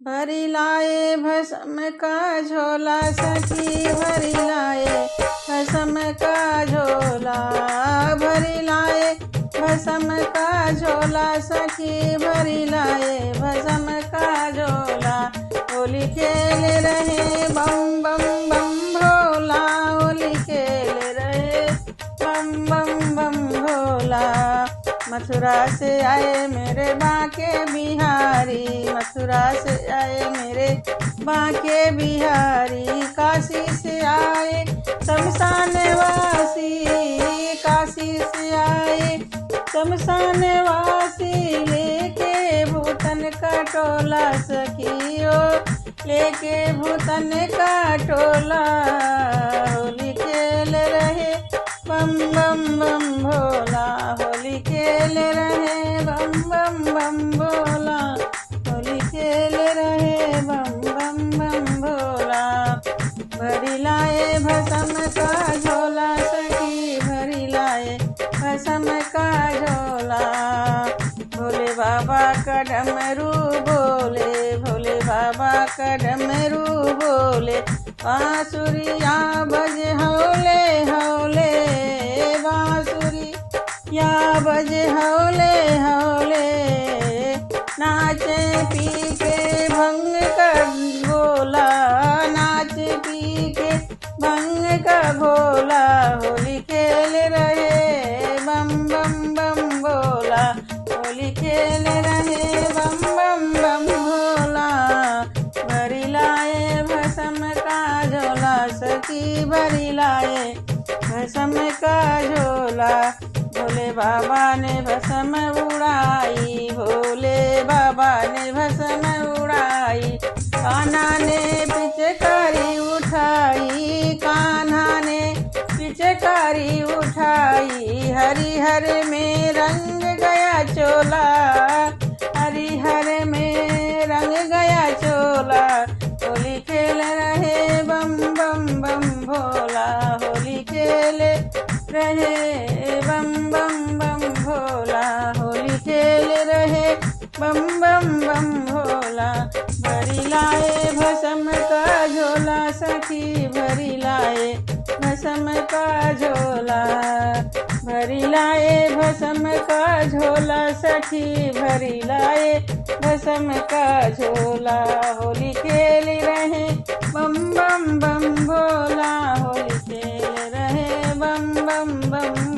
भरी लाए भस्म का झोला सखी, भरी लाए भस्म का झोला। भरी लाए भस्म का झोला सखी, भरी लाए भस्म का झोला। होली खेल रहे बम बम बम भोला, होली खेल रहे बम बम बम भोला। मथुरा से आए मेरे बांके बिहारी, मथुरा से आए मेरे बांके बिहारी। काशी से आए शमशान वासी, काशी से आए शमशान वासी। लेके भूतन का टोला सखियो, लेके भूतन का टोला। होली खेल रहे बम बम बम भोला, होली खेल रहे बम बम बम भोला। होली खेल रहे बम बम बम भोला। भरी लाए भस्म का झोला सखी, भरी लाए भस्म का झोला। भोले बाबा का डमरू बोले, भोले बाबा का डमरू बोले। बांसुरिया बजे हौले हौले, बांसुरिया बजे हौले हौले। नाचे पी के भंग का गोला, नाचे पी के भंग का गोला। होली खेल रहे बम बम बम भोला, होली खेल रहे बम बम बम भोला। भरी लाए भस्म का झोला सखी, भरी लाए भस्म का झोला। भोले बाबा ने भस्म उड़ाई, भोले बाबा ने भस्म उड़ाई। कान्हा ने पिचकारी उठाई, कान्हा ने पिचकारी उठाई। हरिहर में रंग गया चोला, हरिहर में रंग गया चोला। होली खेल रहे बम बम बम भोला, होली खेल रहे बम बम बम भोला। होली खेल रहे बम बम बम भोला। भरी लाए भस्म का झोला सखी, भरी लाए भस्म का झोला। भरी लाए भस्म का झोला सखी, भरी लाए भस्म का झोला। होली खेल रहे बम बम बम भोला, होली खेल रहे बम बम बम